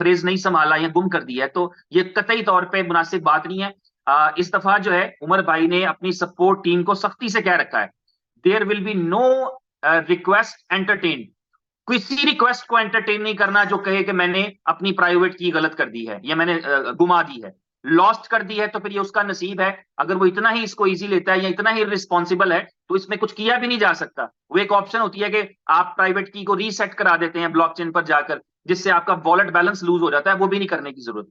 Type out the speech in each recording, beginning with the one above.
Phrase नहीं संभाला या गुम कर दिया है, तो ये कतई तौर पे मुनासिब बात नहीं है। इस दफा जो है उमर भाई ने अपनी सपोर्ट टीम को सख्ती से कह रखा है, there will be no request entertain. किसी रिक्वेस्ट को एंटरटेन नहीं करना जो कहे कि मैंने अपनी प्राइवेट की गलत कर दी है या मैंने गुमा दी है, लॉस्ट कर दी है, तो फिर ये उसका नसीब है। अगर वो इतना ही इसको इजी लेता है या इतना ही रिस्पॉन्सिबल है तो इसमें कुछ किया भी नहीं जा सकता। वो एक ऑप्शन होती है कि आप प्राइवेट की को रीसेट करा देते हैं ब्लॉकचेन पर जाकर, जिससे आपका वॉलेट बैलेंस लूज हो जाता है। वो भी नहीं करने की जरूरत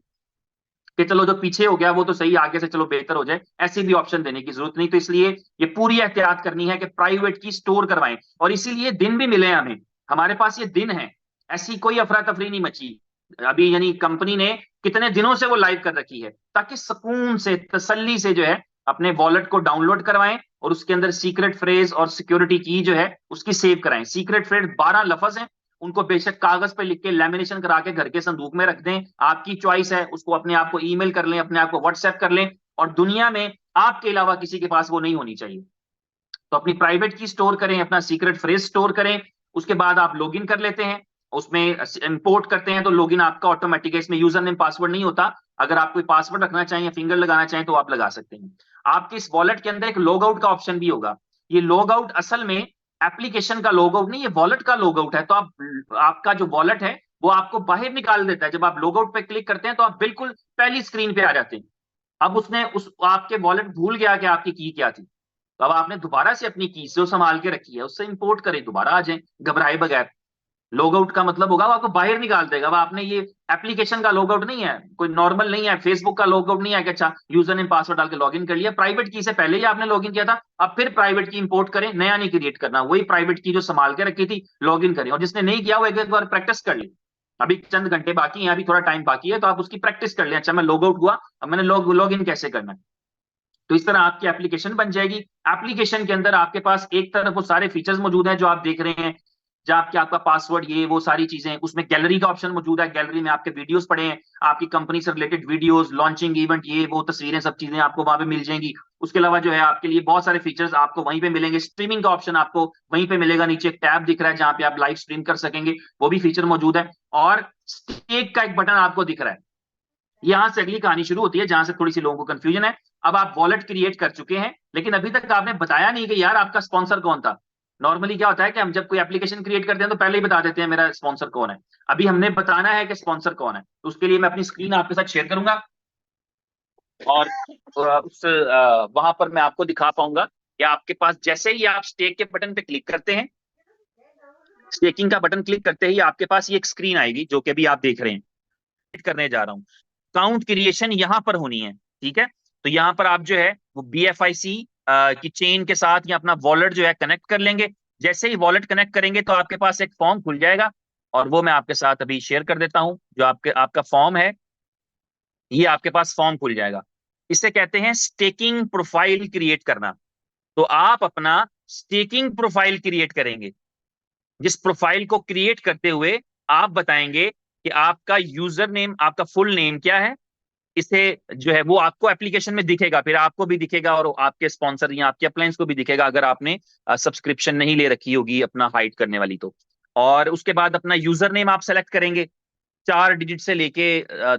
कि चलो जो पीछे हो गया वो तो सही, आगे से चलो बेहतर हो जाए, ऐसी भी ऑप्शन देने की जरूरत नहीं। तो इसलिए ये पूरी एहतियात करनी है कि प्राइवेट की स्टोर करवाएं, और इसीलिए दिन भी मिले हमें, हमारे पास ये दिन है, ऐसी कोई अफरा तफरी नहीं मची अभी। यानी कंपनी ने कितने दिनों से वो लाइव कर रखी है, ताकि सुकून से तसल्ली से जो है अपने वॉलेट को डाउनलोड करवाएं और उसके अंदर सीक्रेट फ्रेज और सिक्योरिटी की जो है उसकी सेव कराएं। सीक्रेट फ्रेज 12 लफ्ज हैं, उनको बेशक कागज पे लिख के लैमिनेशन करा के घर के संदूक में रख दें, आपकी चॉइस है, उसको अपने आप को ईमेल कर लें, अपने आप को व्हाट्सएप कर लें, और दुनिया में आपके अलावा किसी के पास वो नहीं होनी चाहिए। तो अपनी प्राइवेट की स्टोर करें, अपना सीक्रेट फ्रेज स्टोर करें, उसके बाद आप लॉगिन कर लेते हैं, उसमें इंपोर्ट करते हैं तो लॉगिन आपका ऑटोमेटिक है, इसमें यूजर नेम पासवर्ड नहीं होता। अगर आप कोई पासवर्ड रखना चाहें या फिंगर लगाना चाहें तो आप लगा सकते हैं। आपके इस वॉलेट के अंदर एक लॉग आउट का ऑप्शन भी होगा। ये लॉग आउट असल में एप्लीकेशन का लॉग आउट नहीं, ये वॉलेट का लॉग आउट है। तो आप आपका जो वॉलेट है वो आपको बाहर निकाल देता है। जब आप लॉग आउट पे क्लिक करते हैं तो आप बिल्कुल पहली स्क्रीन पे आ जाते हैं। अब उसने उस आपके वॉलेट भूल गया कि आपकी की क्या थी, तो अब आपने दोबारा से अपनी की जो संभाल के रखी है उससे इंपोर्ट करें, दोबारा आ जाए घबराए बगैर। लॉग आउट का मतलब होगा वो आपको बाहर निकाल देगा। अब आपने ये एप्लीकेशन का लॉग आउट नहीं है, कोई नॉर्मल नहीं है, फेसबुक का लॉग आउट नहीं है कि अच्छा यूजर नेम पासवर्ड डाल के लॉगिन कर लिया, प्राइवेट की से पहले ही आपने लॉगिन किया था। अब फिर प्राइवेट की इंपोर्ट करें, नया नहीं क्रिएट करना, वही प्राइवेट की जो संभाल के रखी थी लॉगिन करें। और जिसने नहीं किया वो एक एक बार प्रैक्टिस कर ली, अभी चंद घंटे बाकी है, अभी थोड़ा टाइम बाकी है, तो आप उसकी प्रैक्टिस कर लें। अच्छा मैं लॉग आउट हुआ, अब मैंने लॉग इन कैसे करना है। तो इस तरह आपकी एप्लीकेशन बन जाएगी। एप्लीकेशन के अंदर आपके पास एक तरफ वो सारे फीचर्स मौजूद हैं जो आप देख रहे हैं, जहाँ आपके आपका पासवर्ड ये वो सारी चीजें, उसमें गैलरी का ऑप्शन मौजूद है, गैलरी में आपके वीडियोस पड़े हैं, आपकी कंपनी से रिलेटेड वीडियोस, लॉन्चिंग इवेंट, ये वो तस्वीरें, सब चीजें आपको वहां पे मिल जाएंगी। उसके अलावा जो है आपके लिए बहुत सारे फीचर्स आपको वहीं पे मिलेंगे। स्ट्रीमिंग का ऑप्शन आपको वहीं पे मिलेगा, नीचे एक टैब दिख रहा है जहां पे आप लाइव स्ट्रीम कर सकेंगे, वो भी फीचर मौजूद है। और स्टेक का एक बटन आपको दिख रहा है। यहां से अगली कहानी शुरू होती है जहां से थोड़ी सी लोगों को कंफ्यूजन है। अब आप वॉलेट क्रिएट कर चुके हैं, लेकिन अभी तक आपने बताया नहीं कि यार आपका स्पॉन्सर कौन था। नॉर्मली क्या होता है कि हम जब कोई एप्लीकेशन क्रिएट करते हैं तो पहले ही बता देते हैं मेरा स्पॉन्सर कौन है। अभी हमने बताना है कि स्पॉन्सर कौन है, तो उसके लिए मैं अपनी स्क्रीन आपके साथ शेयर करूंगा, और उस वहां पर मैं आपको दिखा पाऊंगा कि आपके पास जैसे ही आप स्टेक के बटन पे क्लिक करते हैं, स्टेकिंग का बटन क्लिक करते ही आपके पास ये एक स्क्रीन आएगी जो कि अभी आप देख रहे हैं। करने जा रहा हूं, काउंट क्रिएशन यहां पर होनी है, ठीक है। तो यहां पर आप जो है वो BFIC की चेन के साथ या अपना वॉलेट जो है कनेक्ट कर लेंगे। जैसे ही वॉलेट कनेक्ट करेंगे तो आपके पास एक फॉर्म खुल जाएगा, और वो मैं आपके साथ अभी शेयर कर देता हूं। जो आपका फॉर्म है, ये आपके पास फॉर्म खुल जाएगा। इसे कहते हैं स्टेकिंग प्रोफाइल क्रिएट करना। तो आप अपना स्टेकिंग प्रोफाइल क्रिएट करेंगे, जिस प्रोफाइल को क्रिएट करते हुए आप बताएंगे कि आपका यूजर नेम, आपका फुल नेम क्या है। इसे जो है वो आपको एप्लीकेशन में दिखेगा, फिर आपको भी दिखेगा और आपके स्पॉन्सर या आपके अप्लायंस को भी दिखेगा, अगर आपने सब्सक्रिप्शन नहीं ले रखी होगी अपना हाइड करने वाली तो। और उसके बाद अपना यूजर नेम आप सेलेक्ट करेंगे, 4 डिजिट से लेके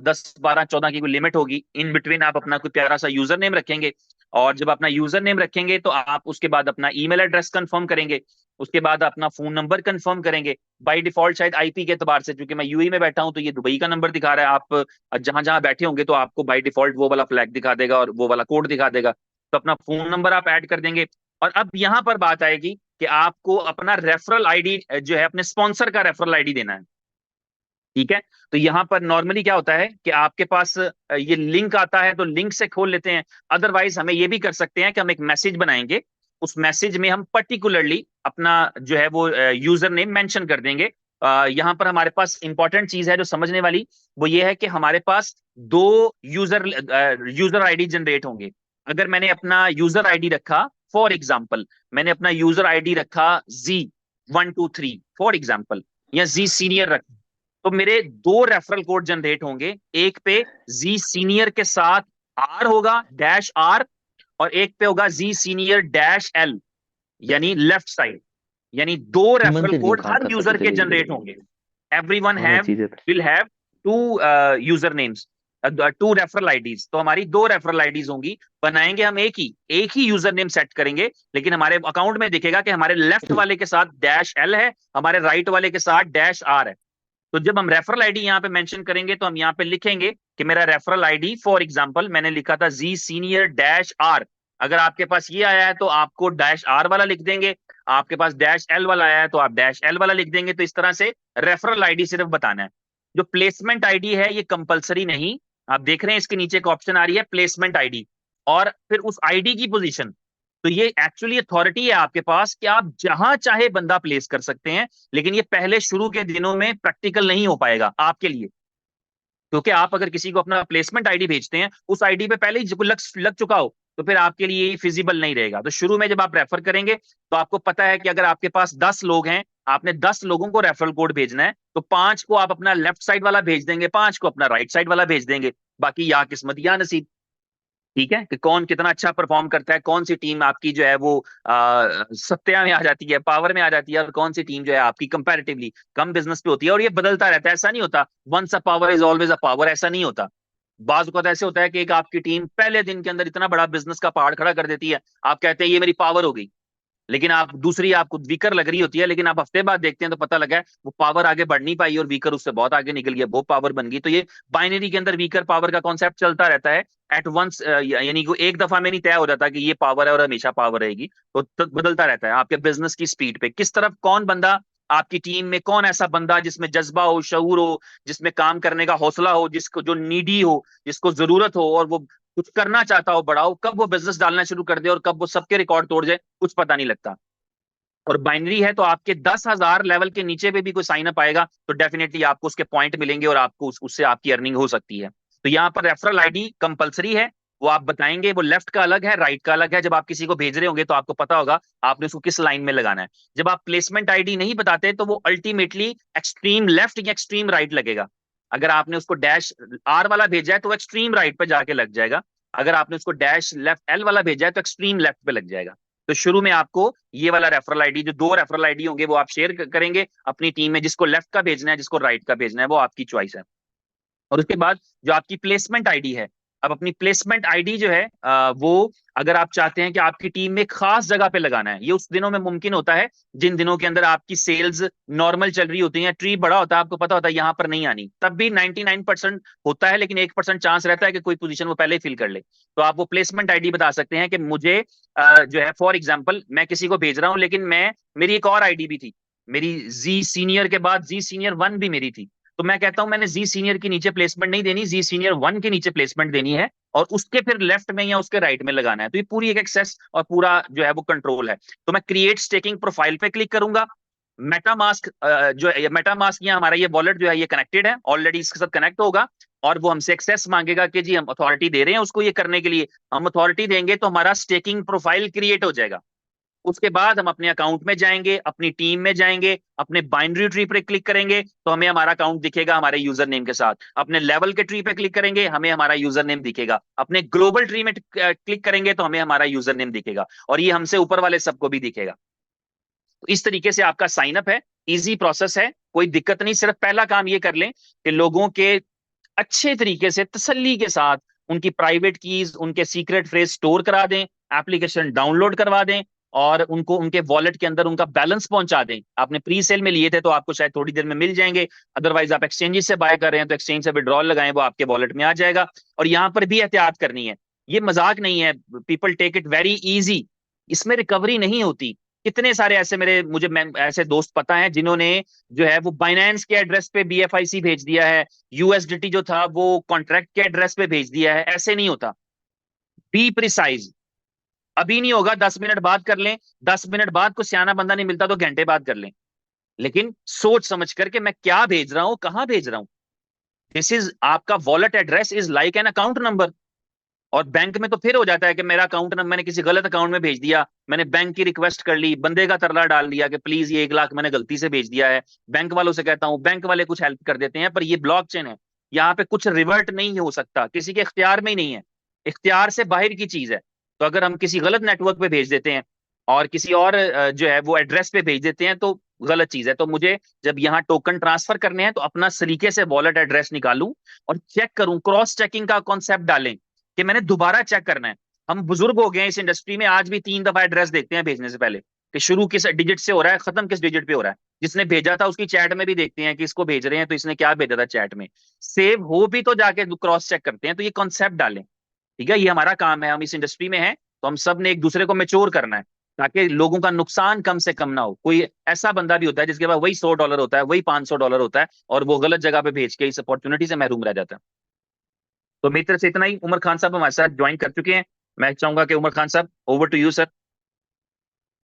10 12 14 की कोई लिमिट होगी, इन बिटवीन आप अपना कोई प्यारा सा यूजर नेम रखेंगे। और जब अपना यूजर नेम रखेंगे तो आप उसके बाद अपना ईमेल एड्रेस कंफर्म करेंगे, उसके बाद अपना फोन नंबर कंफर्म करेंगे। बाय डिफॉल्ट शायद आईपी के एतबार से, क्योंकि मैं यूएई में बैठा हूं तो ये दुबई का नंबर दिखा रहा है, आप जहां जहां बैठे होंगे तो आपको बाय डिफॉल्ट वो वाला फ्लैग दिखा देगा और वो वाला कोड दिखा देगा। तो अपना फोन नंबर आप ऐड कर देंगे। और अब यहां पर बात आएगी कि आपको अपना रेफरल आईडी जो है, अपने स्पॉन्सर का रेफरल आईडी देना है, ठीक है। तो यहां पर नॉर्मली क्या होता है कि आपके पास ये लिंक आता है तो लिंक से खोल लेते हैं। अदरवाइज हमें ये भी कर सकते हैं कि हम एक मैसेज बनाएंगे, उस मैसेज में हम पर्टिकुलरली अपना जो है वो यूजर नेम मेंशन कर देंगे। यहां पर हमारे पास इंपॉर्टेंट चीज है जो समझने वाली, वो ये है कि हमारे पास दो यूजर आईडी जनरेट होंगे। अगर मैंने अपना यूजर आईडी रखा, फॉर एग्जाम्पल मैंने अपना यूजर आईडी रखा Z123 फॉर एग्जाम्पल, या जी सीनियर रखा, तो मेरे दो रेफरल कोड जनरेट होंगे। एक पे जी सीनियर के साथ आर होगा, -R, और एक पे होगा जी सीनियर -L, यानी लेफ्ट साइड। यानी दो रेफरल मंदिर जो कोड काम हर कर सके यूजर के चलेगी। जनरेट होंगे। एवरीवन हाँ हैव चीजें। Will have to user names, 2 referral IDs, तो हमारी 2 रेफरल आईडीज होंगी। बनाएंगे हम एक ही यूजर नेम सेट करेंगे, लेकिन हमारे अकाउंट में दिखेगा कि हमारे लेफ्ट वाले के साथ -L है, हमारे राइट वाले के साथ -R है। तो जब हम रेफरल आईडी यहाँ पे मेंशन करेंगे तो हम यहाँ पे लिखेंगे कि मेरा रेफरल आईडी, फॉर एग्जांपल मैंने लिखा था जी सीनियर -R। अगर आपके पास ये आया है तो आपको -R वाला लिख देंगे, आपके पास -L वाला आया है तो आप -L वाला लिख देंगे। तो इस तरह से रेफरल आईडी सिर्फ बताना है। जो प्लेसमेंट आईडी है ये कंपलसरी नहीं, आप देख रहे हैं इसके नीचे एक ऑप्शन आ रही है प्लेसमेंट आईडी, और फिर उस आईडी की पोजीशन। तो ये एक्चुअली अथॉरिटी है आपके पास कि आप जहां चाहे बंदा प्लेस कर सकते हैं, लेकिन ये पहले शुरू के दिनों में प्रैक्टिकल नहीं हो पाएगा आपके लिए, क्योंकि आप अगर किसी को अपना प्लेसमेंट आईडी भेजते हैं, उस आईडी पे पहले ही लग चुका हो, तो फिर आपके लिए फिजिबल नहीं रहेगा। तो शुरू में जब आप रेफर करेंगे तो आपको पता है कि अगर आपके पास 10 लोग हैं, आपने 10 लोगों को रेफरल कोड भेजना है, तो 5 को आप अपना लेफ्ट साइड वाला भेज देंगे, 5 को अपना राइट साइड वाला भेज देंगे। बाकी या किस्मत या नसीब। ठीक है, कि कौन कितना अच्छा परफॉर्म करता है, कौन सी टीम आपकी जो है वो सत्या में आ जाती है, पावर में आ जाती है, और कौन सी टीम जो है आपकी कंपैरेटिवली कम बिजनेस पे होती है। और ये बदलता रहता है, ऐसा नहीं होता once a power is always a power, ऐसा नहीं होता। बाज वक्त ऐसे होता है कि एक आपकी टीम पहले दिन के अंदर इतना बड़ा बिजनेस का पहाड़ खड़ा कर देती है, आप कहते हैं ये मेरी पावर हो गई, लेकिन आप दूसरी आपको वीकर लग रही होती है, लेकिन आप हफ्ते बाद देखते हैं तो पता लगा है वो पावर आगे बढ़ नहीं पाई और वीकर उससे बहुत आगे निकल गया, वो पावर बन गई। तो ये बाइनरी के अंदर वीकर पावर का कॉन्सेप्ट चलता रहता है एट वंस, यानी कि एक दफा में नहीं तय हो जाता कि ये पावर है और हमेशा पावर रहेगी। तो बदलता रहता है आपके बिजनेस की स्पीड पे, किस तरफ कौन बंदा, आपकी टीम में कौन ऐसा बंदा जिसमें जज्बा हो, शऊर हो, जिसमें काम करने का हौसला हो, जिसको जो नीडी हो, जिसको जरूरत हो और वो कुछ करना चाहता हो बड़ा हो, कब वो बिजनेस डालना शुरू कर दे और कब वो सबके रिकॉर्ड तोड़ जाए, कुछ पता नहीं लगता। और बाइनरी है तो आपके 10,000 लेवल के नीचे पे भी कोई साइन अप आएगा तो डेफिनेटली आपको उसके पॉइंट मिलेंगे और आपको उससे आपकी अर्निंग हो सकती है। तो यहाँ पर रेफरल आईडी कंपलसरी है, वो आप बताएंगे, वो लेफ्ट का अलग है, राइट का अलग है। जब आप किसी को भेज रहे होंगे तो आपको पता होगा आपने उसको किस लाइन में लगाना है। जब आप प्लेसमेंट आईडी नहीं बताते तो वो अल्टीमेटली एक्सट्रीम लेफ्ट या एक्सट्रीम राइट लगेगा। अगर आपने उसको -R वाला भेजा है तो एक्सट्रीम राइट पे जाके लग जाएगा, अगर आपने उसको -L वाला भेजा है तो एक्सट्रीम लेफ्ट पे लग जाएगा। तो शुरू में आपको ये वाला रेफरल आईडी, जो 2 रेफरल आईडी होंगे वो आप शेयर करेंगे अपनी टीम में, जिसको लेफ्ट का भेजना है जिसको राइट का भेजना है वो आपकी चॉइस है। और उसके बाद जो आपकी प्लेसमेंट आईडी है, अब अपनी प्लेसमेंट आईडी जो है वो अगर आप चाहते हैं कि आपकी टीम में खास जगह पे लगाना है, ये उस दिनों में मुमकिन होता है जिन दिनों के अंदर आपकी सेल्स नॉर्मल चल रही होती है, ट्री बड़ा होता है, आपको पता होता है यहाँ पर नहीं आनी, तब भी 99% होता है, लेकिन 1% चांस रहता है कि कोई पोजीशन वो पहले ही फिल कर ले। तो आप वो प्लेसमेंट आईडी बता सकते हैं कि मुझे जो है फॉर एग्जाम्पल मैं किसी को भेज रहा हूँ, लेकिन मैं, मेरी एक और आईडी भी थी, मेरी जी सीनियर के बाद जी सीनियर 1 भी मेरी थी। तो मैं कहता हूं मैंने जी सीनियर के नीचे प्लेसमेंट नहीं देनी, जी सीनियर 1 के नीचे प्लेसमेंट देनी है, और उसके फिर लेफ्ट में या उसके राइट में लगाना है। तो ये पूरी एक एक्सेस और पूरा जो है वो कंट्रोल है। तो मैं क्रिएट स्टेकिंग प्रोफाइल पे क्लिक करूंगा। मेटामास्क जो है, मेटामास्क या हमारा ये वॉलेट जो है ये कनेक्टेड है ऑलरेडी, इसके साथ कनेक्ट होगा, और वो हमसे एक्सेस मांगेगा कि जी हम अथॉरिटी दे रहे हैं उसको ये करने के लिए। हम अथॉरिटी देंगे तो हमारा स्टेकिंग प्रोफाइल क्रिएट हो जाएगा। उसके बाद हम अपने अकाउंट में जाएंगे, अपनी टीम में जाएंगे, अपने बाइनरी ट्री पे क्लिक करेंगे तो हमें हमारा अकाउंट दिखेगा हमारे यूजर नेम के साथ। अपने लेवल के ट्री पे क्लिक करेंगे हमें हमारा यूजर नेम दिखेगा। अपने ग्लोबल ट्री में क्लिक करेंगे तो हमें हमारा यूजर नेम दिखेगा, और ये हमसे ऊपर वाले सबको भी दिखेगा। तो इस तरीके से आपका साइन अप है, इजी प्रोसेस है, कोई दिक्कत नहीं। सिर्फ पहला काम ये कर लें कि लोगों के अच्छे तरीके से तसल्ली के साथ उनकी प्राइवेट कीज, उनके सीक्रेट फ्रेज स्टोर करा दें, एप्लीकेशन डाउनलोड करवा दें, और उनको उनके वॉलेट के अंदर उनका बैलेंस पहुंचा दें। आपने प्री सेल में लिए थे तो आपको शायद थोड़ी देर में मिल जाएंगे, अदरवाइज आप एक्सचेंजेस से बाय कर रहे हैं तो एक्सचेंज से विड्रॉल लगाएं, वो आपके वॉलेट में आ जाएगा। और यहाँ पर भी एहतियात करनी है, ये मजाक नहीं है, people take it very easy, इसमें रिकवरी नहीं होती। कितने सारे ऐसे मुझे ऐसे दोस्त पता है जिन्होंने जो है वो बाइनेंस के एड्रेस पे BFIC भेज दिया है, USDT जो था वो कॉन्ट्रैक्ट के एड्रेस पे भेज दिया है। ऐसे नहीं होता, बी प्रिसाइज। अभी नहीं होगा, 10 मिनट बाद कर लें, 10 मिनट बाद को सियाना बंदा नहीं मिलता तो घंटे बाद कर लें, लेकिन सोच समझ करके मैं क्या भेज रहा हूं, कहां भेज रहा हूं। दिस इज आपका wallet address is like an account number. और बैंक में तो फिर हो जाता है कि मेरा अकाउंट नंबर मैंने किसी गलत अकाउंट में भेज दिया, मैंने बैंक की रिक्वेस्ट कर ली, बंदे का तरला डाल दिया कि प्लीज ये 1 लाख मैंने गलती से भेज दिया है। बैंक वालों से कहता हूं, बैंक वाले कुछ हेल्प कर देते हैं, पर ये ब्लॉकचेन है, यहाँ पे कुछ रिवर्ट नहीं हो सकता, किसी के इख्तियार में ही नहीं है, इख्तियार से बाहर की चीज है। तो अगर हम किसी गलत नेटवर्क पे भेज देते हैं और किसी और जो है वो एड्रेस पे भेज देते हैं, तो गलत चीज है। तो मुझे जब यहाँ टोकन ट्रांसफर करने हैं तो अपना सलीके से वॉलेट एड्रेस निकालूं और चेक करूं, क्रॉस चेकिंग का कॉन्सेप्ट डालें कि मैंने दोबारा चेक करना है। हम बुजुर्ग हो गए हैं इस इंडस्ट्री में, आज भी 3 दफा एड्रेस देखते हैं भेजने से पहले कि शुरू किस डिजिट से हो रहा है, खत्म किस डिजिट पे हो रहा है। जिसने भेजा था उसकी चैट में भी देखते हैं कि इसको भेज रहे हैं तो इसने क्या भेजा था चैट में, सेव हो भी तो जाके क्रॉस चेक करते हैं। तो ये कॉन्सेप्ट डालें, ठीक है, ये हमारा काम है, हम इस इंडस्ट्री में हैं तो हम सब ने एक दूसरे को मेच्योर करना है ताकि लोगों का नुकसान कम से कम ना हो। कोई ऐसा बंदा भी होता है जिसके पास वही $100 होता है, वही $500 होता है, और वो गलत जगह पे भेज के इस अपॉर्चुनिटी से महरूम रह जाता है। तो मेरी तरफ से इतना ही। उमर खान साहब हमारे साथ ज्वाइन कर चुके हैं, मैं चाहूंगा कि उमर खान साहब, ओवर टू यू सर।